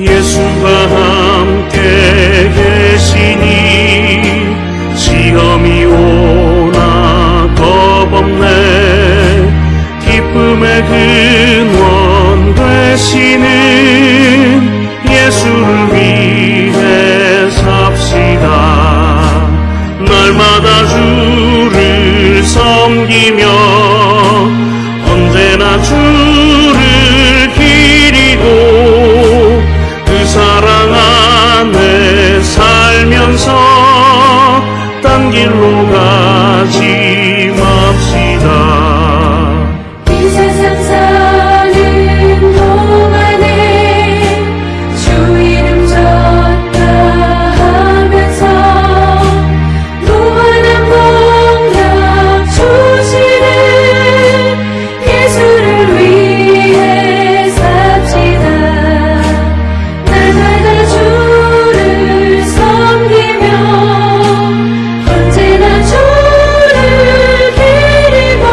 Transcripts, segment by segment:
예수가 함께 계시니 시험이 오나 겁없네. 기쁨의 근원 되시는 예수를 위해 삽시다. 날마다 주를 섬기며 언제나 주를 기리고 그 사랑 안에 살면서 딴 길로 가지 맙시다. 이 세상 사는 동안에 주 이름 전파하면서 무한한 능력 주시는 예수를 위해 삽시다. 날마다 주를 섬기며 언제나 주를 기리고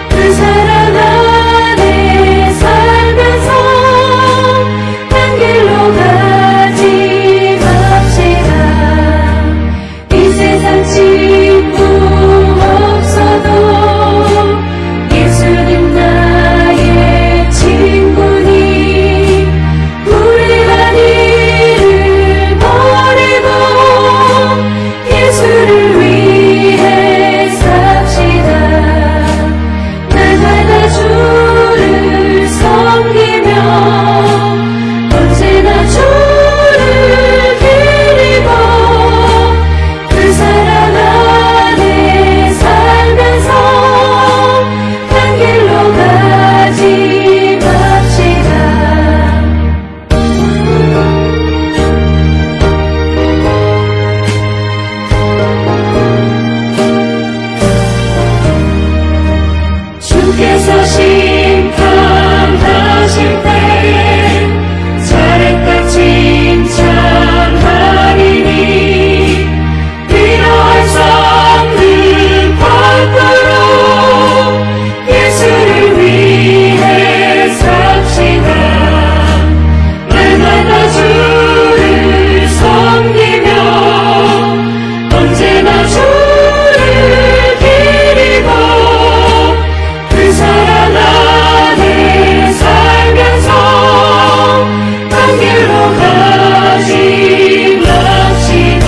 그 사랑 안에 살면서 딴 길로 가지 맙시다. 이 세상 친구 없어도 예수님 나의 친구니 우리가 이를 버리고 예수를 위해 삽시다. 날마다 주를 섬기며 언제나 주를 기리고 그 사랑 안에 살면서 딴 길로 가지 맙시다. 주께서 심판하실 때 잘했다 칭찬하리니 필요할 수 없는 밖으로 예수를 위해 삽시다. 날마다 주를 섬기며 언제나 주를 기리고 그 사랑 안에 살면서 딴 길로 가지 맙시다.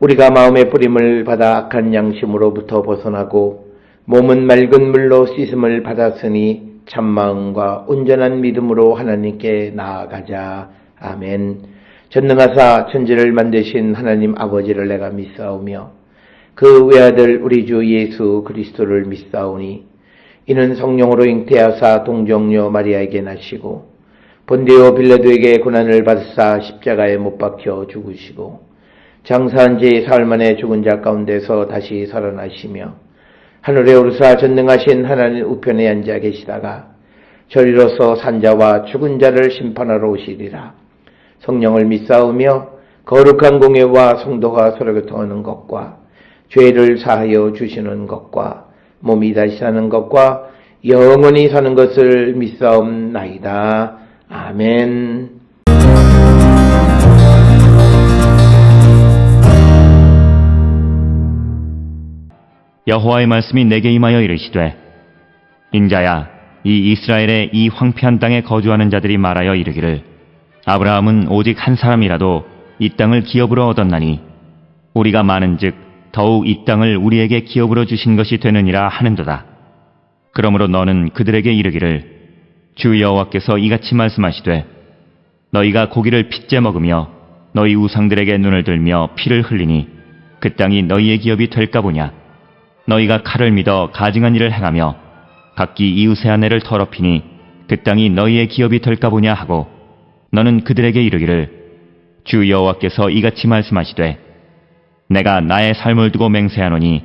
우리가 마음의 뿌림을 받아 악한 양심으로부터 벗어나고 몸은 맑은 물로 씻음을 받았으니 참마음과 온전한 믿음으로 하나님께 나아가자. 아멘. 전능하사 천지를 만드신 하나님 아버지를 내가 믿사오며 그 외아들 우리 주 예수 그리스도를 믿사오니 이는 성령으로 잉태하사 동정녀 마리아에게 나시고 본디오 빌라도에게 고난을 받으사 십자가에 못 박혀 죽으시고 장사한 지 사흘 만에 죽은 자 가운데서 다시 살아나시며 하늘에 오르사 전능하신 하나님 우편에 앉아 계시다가 저리로서 산자와 죽은 자를 심판하러 오시리라. 성령을 믿사오며 거룩한 공예와 성도가 서로 교통하는 것과 죄를 사하여 주시는 것과 몸이 다시 사는 것과 영원히 사는 것을 믿사옵나이다. 아멘. 여호와의 말씀이 내게 임하여 이르시되 인자야 이 이스라엘의 이 황폐한 땅에 거주하는 자들이 말하여 이르기를 아브라함은 오직 한 사람이라도 이 땅을 기업으로 얻었나니 우리가 많은즉 더욱 이 땅을 우리에게 기업으로 주신 것이 되느니라 하는도다. 그러므로 너는 그들에게 이르기를 주 여호와께서 이같이 말씀하시되 너희가 고기를 핏째 먹으며 너희 우상들에게 눈을 들며 피를 흘리니 그 땅이 너희의 기업이 될까 보냐. 너희가 칼을 믿어 가증한 일을 행하며 각기 이웃의 아내를 더럽히니 그 땅이 너희의 기업이 될까 보냐 하고 너는 그들에게 이르기를 주 여호와께서 이같이 말씀하시되 내가 나의 삶을 두고 맹세하노니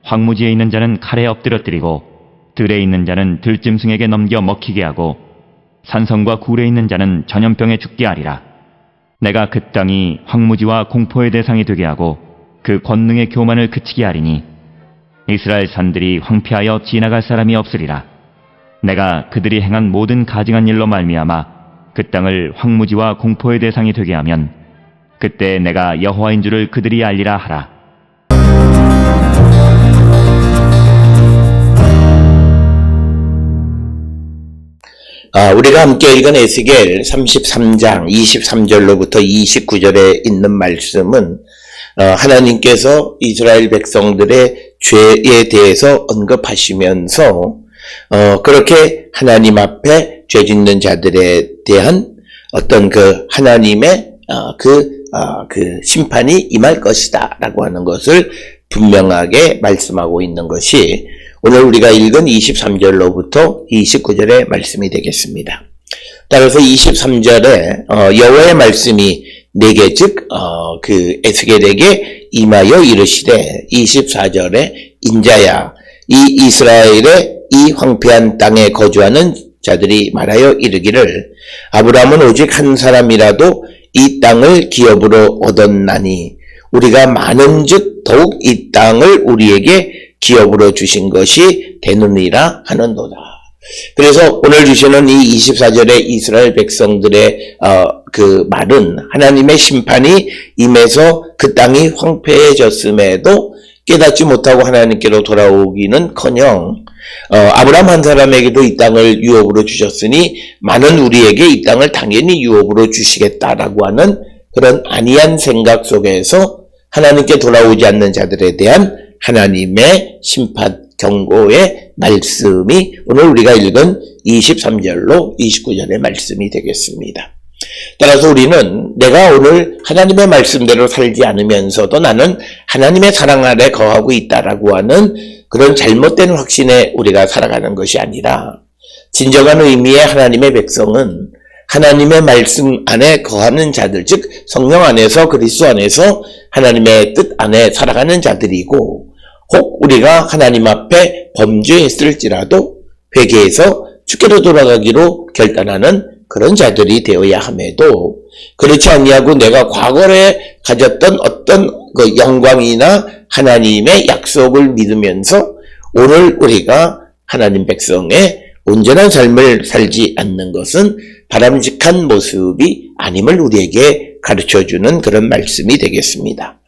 황무지에 있는 자는 칼에 엎드러뜨리고 들에 있는 자는 들짐승에게 넘겨 먹히게 하고 산성과 굴에 있는 자는 전염병에 죽게 하리라. 내가 그 땅이 황무지와 공포의 대상이 되게 하고 그 권능의 교만을 그치게 하리니 이스라엘 산들이 황폐하여 지나갈 사람이 없으리라. 내가 그들이 행한 모든 가증한 일로 말미암아 그 땅을 황무지와 공포의 대상이 되게 하면 그때 내가 여호와인 줄을 그들이 알리라 하라. 우리가 함께 읽은 에스겔 33장 23절로부터 29절에 있는 말씀은 하나님께서 이스라엘 백성들의 죄에 대해서 언급하시면서 그렇게 하나님 앞에 죄 짓는 자들에 대한 어떤 그 하나님의 그 심판이 임할 것이다 라고 하는 것을 분명하게 말씀하고 있는 것이 오늘 우리가 읽은 23절로부터 29절의 말씀이 되겠습니다. 따라서 23절에 여호와의 말씀이 내게 즉 그 에스겔에게 임하여 이르시되 24절에 인자야 이 이스라엘의 이 황폐한 땅에 거주하는 자들이 말하여 이르기를 아브라함은 오직 한 사람이라도 이 땅을 기업으로 얻었나니 우리가 많은즉 더욱 이 땅을 우리에게 기업으로 주신 것이 되느니라 하는도다. 그래서 오늘 주시는 이 24절의 이스라엘 백성들의 그 말은 하나님의 심판이 임해서 그 땅이 황폐해졌음에도 깨닫지 못하고 하나님께로 돌아오기는커녕 아브라함 한 사람에게도 이 땅을 유업으로 주셨으니 많은 우리에게 이 땅을 당연히 유업으로 주시겠다라고 하는 그런 안이한 생각 속에서 하나님께 돌아오지 않는 자들에 대한 하나님의 심판 경고의 말씀이 오늘 우리가 읽은 23절로 29절의 말씀이 되겠습니다. 따라서 우리는 내가 오늘 하나님의 말씀대로 살지 않으면서도 나는 하나님의 사랑 아래 거하고 있다라고 하는 그런 잘못된 확신에 우리가 살아가는 것이 아니라 진정한 의미의 하나님의 백성은 하나님의 말씀 안에 거하는 자들, 즉 성령 안에서 그리스도 안에서 하나님의 뜻 안에 살아가는 자들이고 혹 우리가 하나님 앞에 범죄했을지라도 회개해서 주께로 돌아가기로 결단하는 그런 자들이 되어야 함에도 그렇지 아니하고 내가 과거에 가졌던 어떤 그 영광이나 하나님의 약속을 믿으면서 오늘 우리가 하나님 백성의 온전한 삶을 살지 않는 것은 바람직한 모습이 아님을 우리에게 가르쳐주는 그런 말씀이 되겠습니다.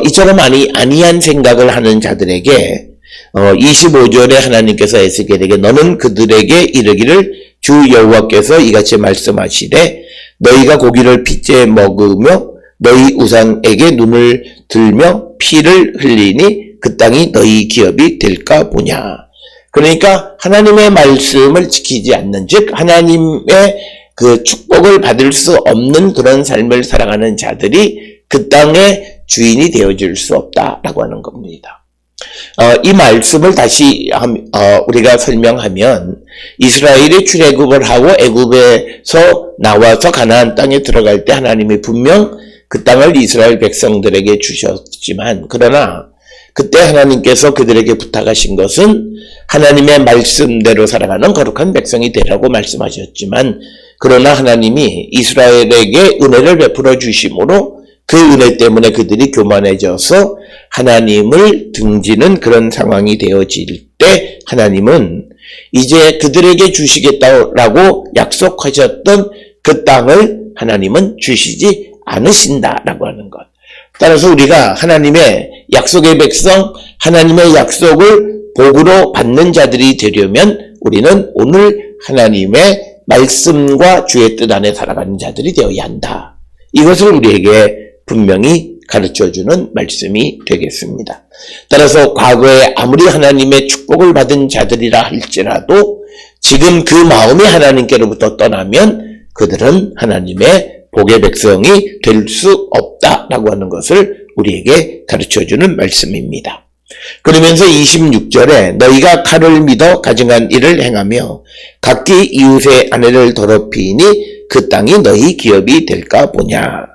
이처럼 아니한 생각을 하는 자들에게 25절에 하나님께서 에스겔에게 너는 그들에게 이르기를 주 여호와께서 이같이 말씀하시되 너희가 고기를 핏째 먹으며 너희 우상에게 눈을 들며 피를 흘리니 그 땅이 너희 기업이 될까 보냐. 그러니까 하나님의 말씀을 지키지 않는 즉 하나님의 그 축복을 받을 수 없는 그런 삶을 살아가는 자들이 그 땅의 주인이 되어줄 수 없다라고 하는 겁니다. 이 말씀을 다시 우리가 설명하면 이스라엘이 출애굽을 하고 애굽에서 나와서 가나안 땅에 들어갈 때 하나님이 분명 그 땅을 이스라엘 백성들에게 주셨지만 그러나 그때 하나님께서 그들에게 부탁하신 것은 하나님의 말씀대로 살아가는 거룩한 백성이 되라고 말씀하셨지만 그러나 하나님이 이스라엘에게 은혜를 베풀어 주심으로 그 은혜 때문에 그들이 교만해져서 하나님을 등지는 그런 상황이 되어질 때 하나님은 이제 그들에게 주시겠다라고 약속하셨던 그 땅을 하나님은 주시지 않으신다라고 하는 것. 따라서 우리가 하나님의 약속의 백성, 하나님의 약속을 복으로 받는 자들이 되려면 우리는 오늘 하나님의 말씀과 주의 뜻 안에 살아가는 자들이 되어야 한다. 이것을 우리에게 분명히 가르쳐주는 말씀이 되겠습니다. 따라서 과거에 아무리 하나님의 축복을 받은 자들이라 할지라도 지금 그 마음이 하나님께로부터 떠나면 그들은 하나님의 복의 백성이 될 수 없다라고 하는 것을 우리에게 가르쳐주는 말씀입니다. 그러면서 26절에 너희가 칼을 믿어 가증한 일을 행하며 각기 이웃의 아내를 더럽히니 그 땅이 너희 기업이 될까 보냐.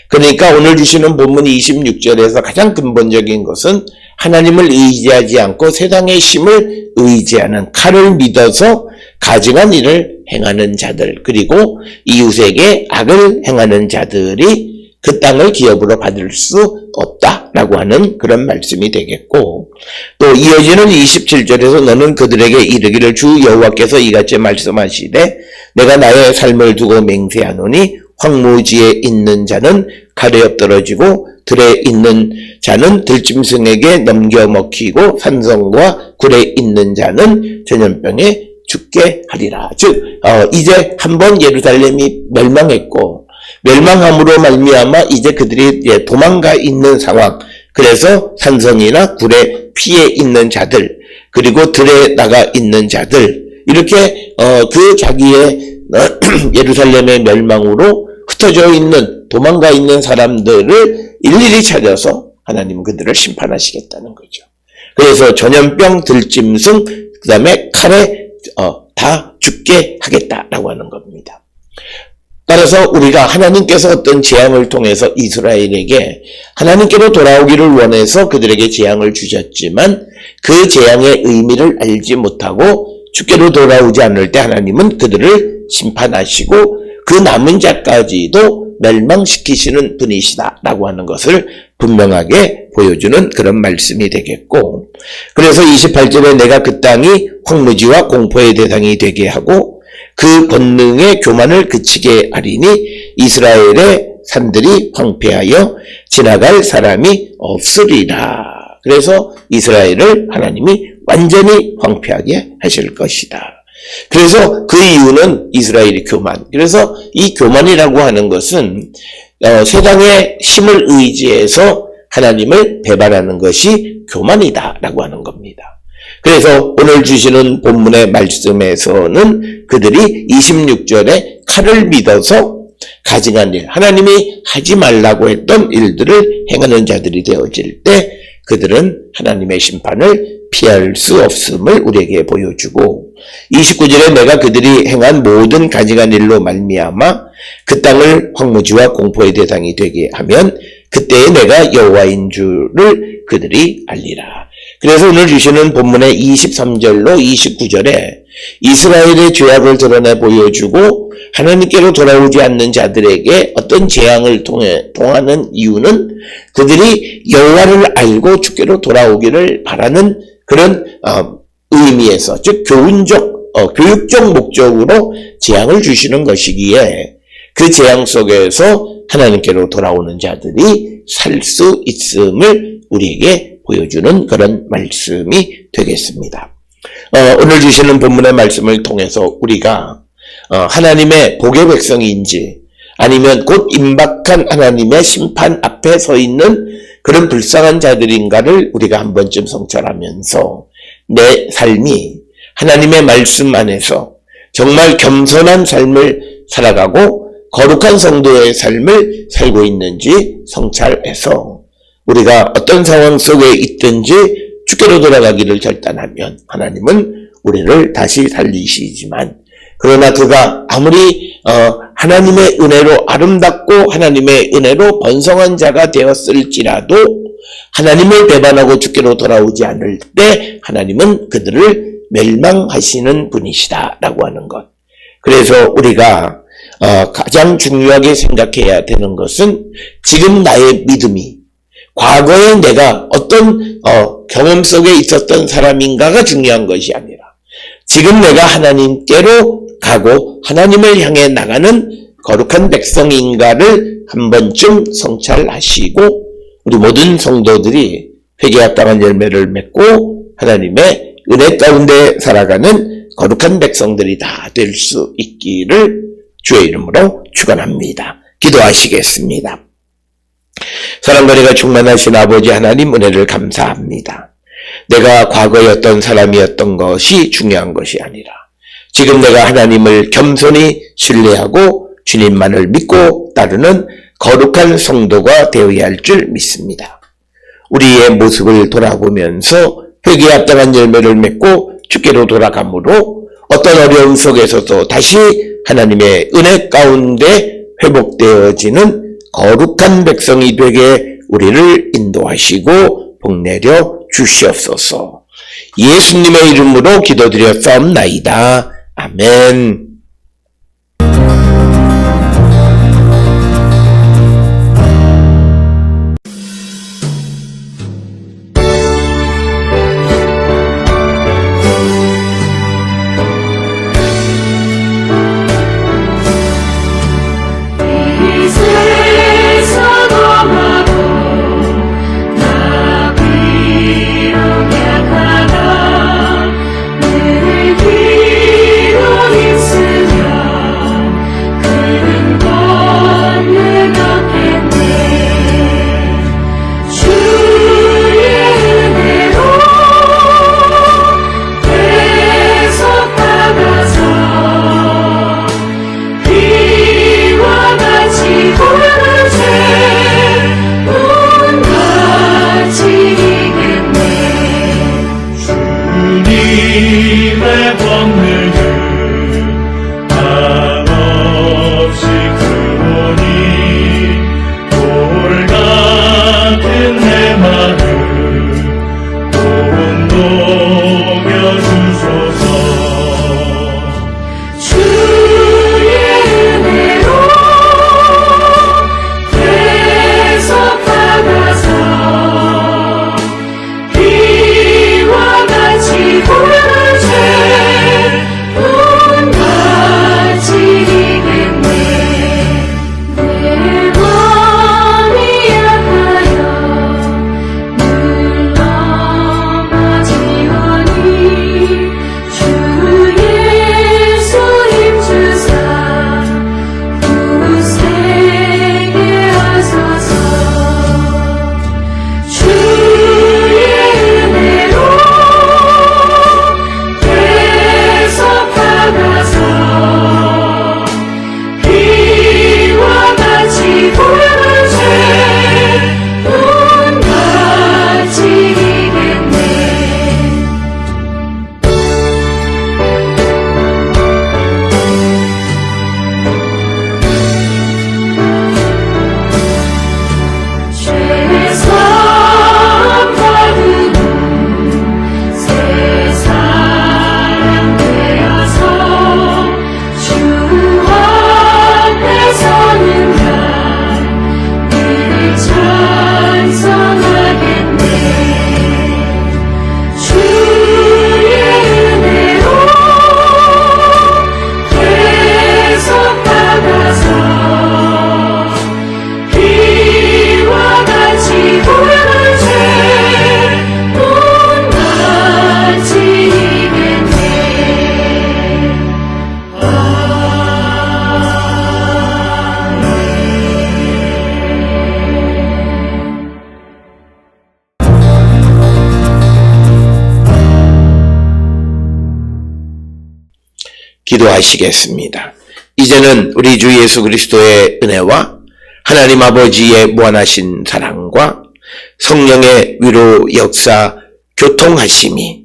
그러니까 오늘 주시는 본문 26절에서 가장 근본적인 것은 하나님을 의지하지 않고 세상의 힘을 의지하는 칼을 믿어서 가증한 일을 행하는 자들, 그리고 이웃에게 악을 행하는 자들이 그 땅을 기업으로 받을 수 없다라고 하는 그런 말씀이 되겠고, 또 이어지는 27절에서 너는 그들에게 이르기를 주 여호와께서 이같이 말씀하시되 내가 나의 삶을 두고 맹세하노니 황무지에 있는 자는 칼에 엎드러지고 들에 있는 자는 들짐승에게 넘겨 먹히고 산성과 굴에 있는 자는 전염병에 죽게 하리라. 즉 이제 한번 예루살렘이 멸망했고 멸망함으로 말미암아 이제 그들이 도망가 있는 상황. 그래서 산성이나 굴에 피해 있는 자들, 그리고 들에 나가 있는 자들, 이렇게 그 자기의 예루살렘의 멸망으로 흩어져 있는 도망가 있는 사람들을 일일이 찾아서 하나님은 그들을 심판하시겠다는 거죠. 그래서 전염병, 들짐승, 그 다음에 칼에 다 죽게 하겠다라고 하는 겁니다. 따라서 우리가 하나님께서 어떤 재앙을 통해서 이스라엘에게 하나님께로 돌아오기를 원해서 그들에게 재앙을 주셨지만 그 재앙의 의미를 알지 못하고 주께로 돌아오지 않을 때 하나님은 그들을 심판하시고 그 남은 자까지도 멸망시키시는 분이시다라고 하는 것을 분명하게 보여주는 그런 말씀이 되겠고, 그래서 28절에 내가 그 땅이 황무지와 공포의 대상이 되게 하고 그 권능의 교만을 그치게 하리니 이스라엘의 산들이 황폐하여 지나갈 사람이 없으리라. 그래서 이스라엘을 하나님이 완전히 황폐하게 하실 것이다. 그래서 그 이유는 이스라엘의 교만. 그래서 이 교만이라고 하는 것은 세상의 힘을 의지해서 하나님을 배반하는 것이 교만이다라고 하는 겁니다. 그래서 오늘 주시는 본문의 말씀에서는 그들이 26절에 칼을 믿어서 가증한 일, 하나님이 하지 말라고 했던 일들을 행하는 자들이 되어질 때 그들은 하나님의 심판을 피할 수 없음을 우리에게 보여주고, 29절에 내가 그들이 행한 모든 가증한 일로 말미암아 그 땅을 황무지와 공포의 대상이 되게 하면 그때에 내가 여호와인 줄을 그들이 알리라. 그래서 오늘 주시는 본문의 23절로 29절에 이스라엘의 죄악을 드러내 보여주고 하나님께로 돌아오지 않는 자들에게 어떤 재앙을 통하는 이유는 그들이 여호와를 알고 주께로 돌아오기를 바라는 그런 의미에서, 즉 교육적 목적으로 재앙을 주시는 것이기에 그 재앙 속에서 하나님께로 돌아오는 자들이 살 수 있음을 우리에게 보여주는 그런 말씀이 되겠습니다. 오늘 주시는 본문의 말씀을 통해서 우리가 하나님의 복의 백성인지 아니면 곧 임박한 하나님의 심판 앞에 서 있는 그런 불쌍한 자들인가를 우리가 한 번쯤 성찰하면서 내 삶이 하나님의 말씀 안에서 정말 겸손한 삶을 살아가고 거룩한 성도의 삶을 살고 있는지 성찰해서 우리가 어떤 상황 속에 있든지 주께로 돌아가기를 결단하면 하나님은 우리를 다시 살리시지만, 그러나 그가 아무리 하나님의 은혜로 아름답고 하나님의 은혜로 번성한 자가 되었을지라도 하나님을 배반하고 주께로 돌아오지 않을 때 하나님은 그들을 멸망하시는 분이시다라고 하는 것. 그래서 우리가 가장 중요하게 생각해야 되는 것은 지금 나의 믿음이 과거에 내가 어떤 경험 속에 있었던 사람인가가 중요한 것이 아니라 지금 내가 하나님께로 가고 하나님을 향해 나가는 거룩한 백성인가를 한 번쯤 성찰하시고 우리 모든 성도들이 회개합당한 열매를 맺고 하나님의 은혜 가운데 살아가는 거룩한 백성들이 다 될 수 있기를 주의 이름으로 축원합니다. 기도하시겠습니다. 사랑과 은혜가 충만하신 아버지 하나님 은혜를 감사합니다. 내가 과거에 어떤 사람이었던 것이 중요한 것이 아니라 지금 내가 하나님을 겸손히 신뢰하고 주님만을 믿고 따르는 거룩한 성도가 되어야 할 줄 믿습니다. 우리의 모습을 돌아보면서 회개에 합당한 열매를 맺고 주께로 돌아가므로 어떤 어려움 속에서도 다시 하나님의 은혜 가운데 회복되어지는 거룩한 백성이 되게 우리를 인도하시고 복내려 주시옵소서. 예수님의 이름으로 기도드렸사옵나이다. 아멘. 이 세상 험하고 나 비록 약하나 늘 기도 있으면 큰 권능 얻겠네. 주의 은혜로 계속 받아서 비와 같이 오는 죄 온같이 이겠네. 주님의 권능은 한없이 크오니 돌 같은 내 마음 온동여 주소서. 주의 은혜로 계속 받아서 비와 같이 오는 죄 온같이 이겠네. 내 마음이 약하여 늘 넘어지오니 주 예수 힘주사 굳세게 하소서. 주의 은혜로 계속 받아서 비와 같이 오는 죄 온같이 이겠네. 죄사함 받으니 새 사람 되어서 주 앞에 서는 날 늘 찬송하겠네. 주의 은혜로 계속 받아서 비와 같이 오는 죄 온같이 이겠네. 기도하시겠습니다. 이제는 우리 주 예수 그리스도의 은혜와 하나님 아버지의 무한하신 사랑과 성령의 위로 역사 교통하심이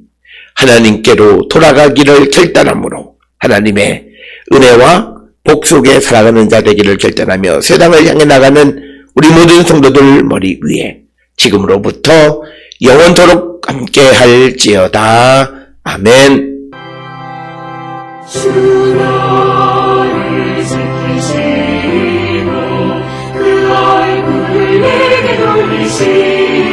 하나님께로 돌아가기를 결단함으로 하나님의 은혜와 복 속에 살아가는 자 되기를 결단하며 세상을 향해 나가는 우리 모든 성도들 머리 위에 지금으로부터 영원토록 함께 할지어다. 아멘. 주 너를 지키시고 그 얼굴을 내게 돌리시고